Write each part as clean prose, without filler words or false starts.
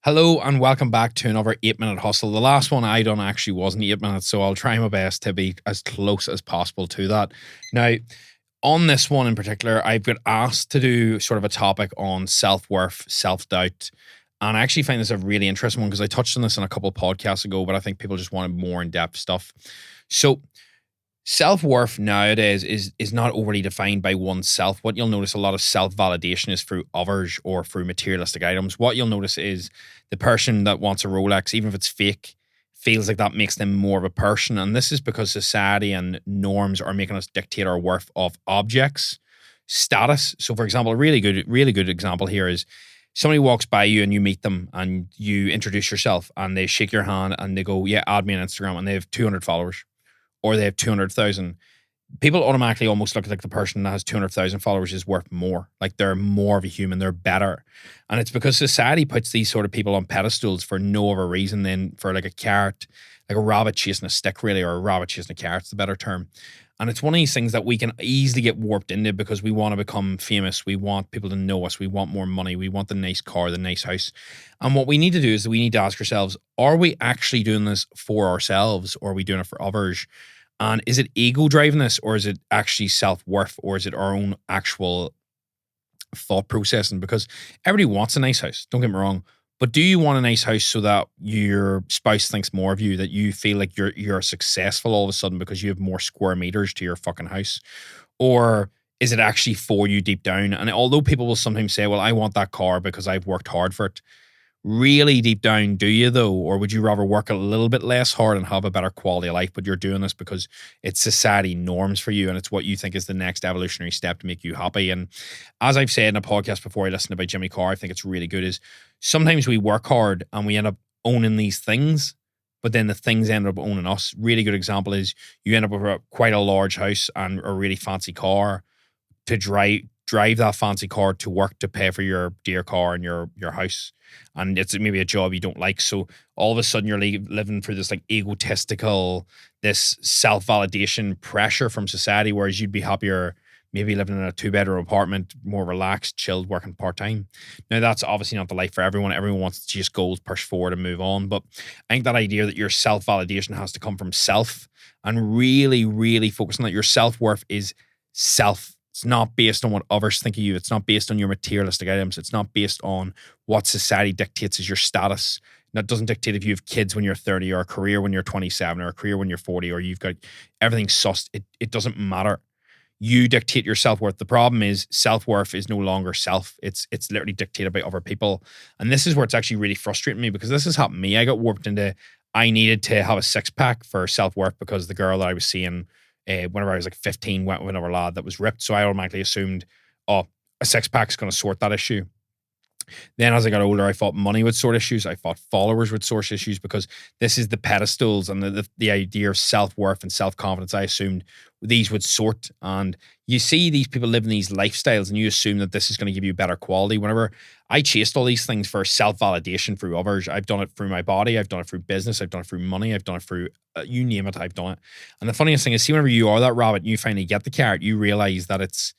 Hello and welcome back to another 8 Minute Hustle. The last one I done actually wasn't 8 minutes, so I'll try my best to be as close as possible to that. Now, on this one in particular, I've got asked to do sort of a topic on self-worth, self-doubt. And I actually find this a really interesting one because I touched on this in a couple of podcasts ago, but I think people just wanted more in-depth stuff. So self-worth nowadays is not overly defined by oneself. What you'll notice, a lot of self-validation is through others or through materialistic items. What you'll notice is the person that wants a Rolex, even if it's fake, feels like that makes them more of a person. And this is because society and norms are making us dictate our worth of objects, status. So for example, a really good example here is somebody walks by you and you meet them and you introduce yourself and they shake your hand and they go, yeah, add me on Instagram, and they have 200 followers or they have 200,000, people automatically almost look like the person that has 200,000 followers is worth more. Like they're more of a human, they're better. And it's because society puts these sort of people on pedestals for no other reason than for like a carrot, like a rabbit chasing a stick really, or a rabbit chasing a carrot's the better term. And it's one of these things that we can easily get warped into because we want to become famous. We want people to know us. We want more money. We want the nice car, the nice house. And what we need to do is we need to ask ourselves, are we actually doing this for ourselves or are we doing it for others? And is it ego driving this, or is it actually self-worth, or is it our own actual thought processing? Because everybody wants a nice house, don't get me wrong. But do you want a nice house so that your spouse thinks more of you, that you feel like you're successful all of a sudden because you have more square meters to your fucking house? Or is it actually for you deep down? And although people will sometimes say, well, I want that car because I've worked hard for it. Really deep down, do you though? Or would you rather work a little bit less hard and have a better quality of life, but you're doing this because it's society norms for you and it's what you think is the next evolutionary step to make you happy? And as I've said in a podcast before I listened to by Jimmy Carr, I think it's really good, is sometimes we work hard and we end up owning these things, but then the things end up owning us. Really good example is you end up with quite a large house and a really fancy car to drive that fancy car to work to pay for your dear car and your house. And it's maybe a job you don't like. So all of a sudden you're living through this like egotistical, this self-validation pressure from society, whereas you'd be happier maybe living in a 2-bedroom apartment, more relaxed, chilled, working part-time. Now that's obviously not the life for everyone. Everyone wants to chase goals, push forward and move on. But I think that idea that your self-validation has to come from self, and really, really focus on that. Your self-worth is self. It's not based on what others think of you. It's not based on your materialistic items. It's not based on what society dictates as your status. That doesn't dictate if you have kids when you're 30 or a career when you're 27 or a career when you're 40 or you've got everything sussed. It doesn't matter. You dictate your self-worth. The problem is self-worth is no longer self. It's literally dictated by other people. And this is where it's actually really frustrating me, because this has happened to me. I got warped into, I needed to have a six-pack for self-worth because the girl that I was seeing whenever I was like 15, went with another lad that was ripped. So I automatically assumed, oh, a six-pack is going to sort that issue. Then as I got older, I thought money would sort issues. I thought followers would sort issues, because this is the pedestals and the idea of self-worth and self-confidence. I assumed these would sort. And you see these people living these lifestyles and you assume that this is going to give you better quality. Whenever I chased all these things for self-validation through others, I've done it through my body, I've done it through business, I've done it through money, I've done it through, you name it, I've done it. And the funniest thing is, see, whenever you are that rabbit and you finally get the carrot, you realize that it's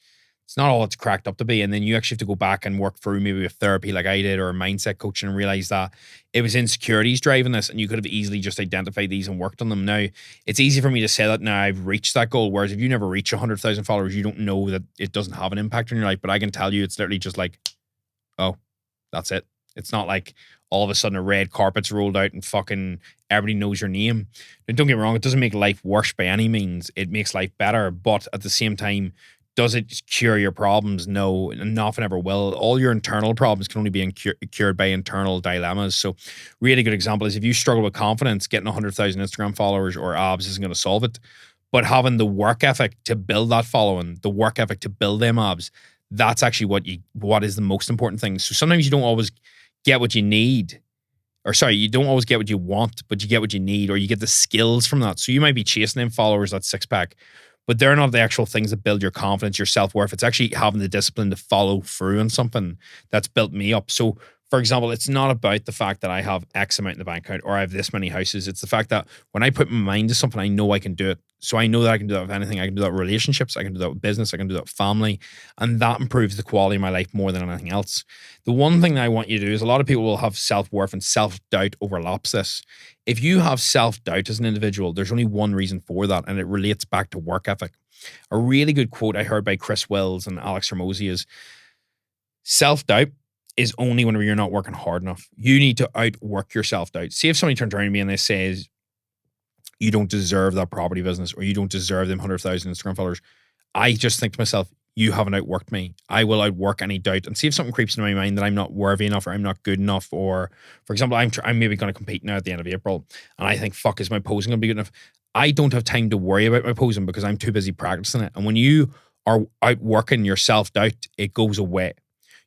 not all it's cracked up to be. And then you actually have to go back and work through maybe a therapy like I did, or a mindset coaching, and realize that it was insecurities driving this, and you could have easily just identified these and worked on them. Now, it's easy for me to say that now I've reached that goal, whereas if you never reach 100,000 followers, you don't know that it doesn't have an impact on your life. But I can tell you, it's literally just like, oh, that's it. It's not like all of a sudden a red carpet's rolled out and fucking everybody knows your name. Now, don't get me wrong, it doesn't make life worse by any means. It makes life better. But at the same time, does it cure your problems? No, and often ever will. All your internal problems can only be cured by internal dilemmas. So really good example is, if you struggle with confidence, getting 100,000 Instagram followers or abs isn't going to solve it. But having the work ethic to build that following, the work ethic to build them abs, that's actually what is the most important thing. So sometimes you don't always get what you need. Or sorry, you don't always get what you want, but you get what you need, or you get the skills from that. So you might be chasing them followers, that six-pack, but they're not the actual things that build your confidence, your self-worth. It's actually having the discipline to follow through on something that's built me up. So For example, it's not about the fact that I have X amount in the bank account or I have this many houses. It's the fact that when I put my mind to something, I know I can do it. So I know that I can do that with anything. I can do that with relationships. I can do that with business. I can do that with family. And that improves the quality of my life more than anything else. The one thing that I want you to do is a lot of people will have self-worth and self-doubt overlaps this. If you have self-doubt as an individual, there's only one reason for that, and it relates back to work ethic. A really good quote I heard by Chris Wills and Alex Hormozy is self-doubt is only whenever you're not working hard enough. You need to outwork your self-doubt. See if somebody turns around to me and they says, you don't deserve that property business or you don't deserve them 100,000 Instagram followers. I just think to myself, you haven't outworked me. I will outwork any doubt and see if something creeps into my mind that I'm not worthy enough or I'm not good enough. Or, for example, I'm maybe going to compete now at the end of April and I think, fuck, is my posing going to be good enough? I don't have time to worry about my posing because I'm too busy practicing it. And when you are outworking your self-doubt, it goes away.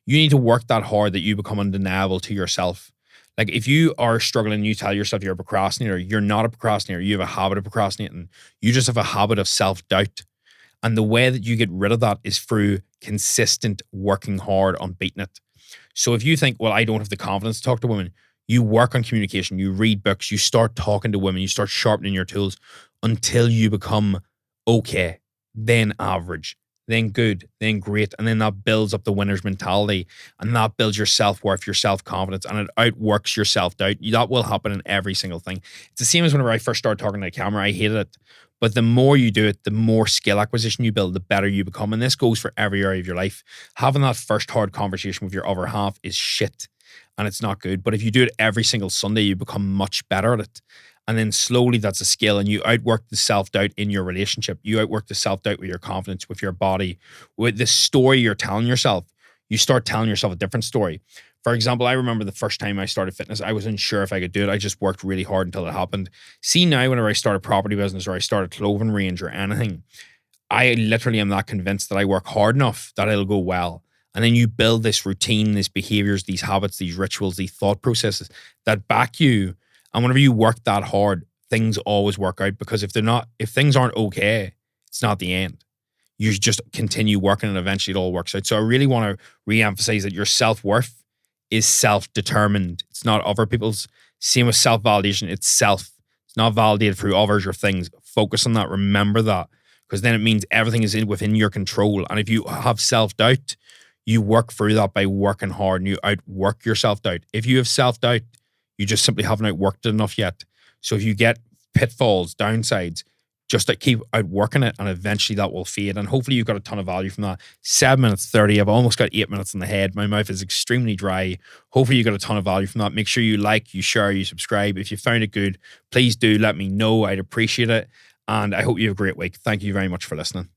You need to work that hard that you become undeniable to yourself. Like if you are struggling and you tell yourself you're a procrastinator, you're not a procrastinator. You have a habit of procrastinating. You just have a habit of self-doubt. And the way that you get rid of that is through consistent working hard on beating it. So if you think, well, I don't have the confidence to talk to women, you work on communication, you read books, you start talking to women, you start sharpening your tools until you become okay, then average, then good, then great. And then that builds up the winner's mentality and that builds your self-worth, your self-confidence, and it outworks your self-doubt. That will happen in every single thing. It's the same as whenever I first started talking to the camera, I hated it. But the more you do it, the more skill acquisition you build, the better you become. And this goes for every area of your life. Having that first hard conversation with your other half is shit and it's not good. But if you do it every single Sunday, you become much better at it. And then slowly that's a skill and you outwork the self-doubt in your relationship. You outwork the self-doubt with your confidence, with your body, with the story you're telling yourself. You start telling yourself a different story. For example, I remember the first time I started fitness, I wasn't sure if I could do it. I just worked really hard until it happened. See now, whenever I start a property business or I start a clothing range or anything, I literally am that convinced that I work hard enough that it'll go well. And then you build this routine, these behaviors, these habits, these rituals, these thought processes that back you. And whenever you work that hard, things always work out because if things aren't okay, it's not the end. You just continue working and eventually it all works out. So I really want to re-emphasize that your self-worth is self-determined. It's not other people's. Same with self-validation. It's self. It's not validated through others or things. Focus on that. Remember that. Because then it means everything is within your control. And if you have self-doubt, you work through that by working hard and you outwork your self-doubt. If you have self-doubt, you just simply haven't outworked it enough yet. So if you get pitfalls, downsides, just to keep outworking it and eventually that will fade. And hopefully you got a ton of value from that. 7 minutes 30. I've almost got 8 minutes in the head. My mouth is extremely dry. Hopefully you got a ton of value from that. Make sure you like, you share, you subscribe. If you found it good, please do let me know. I'd appreciate it. And I hope you have a great week. Thank you very much for listening.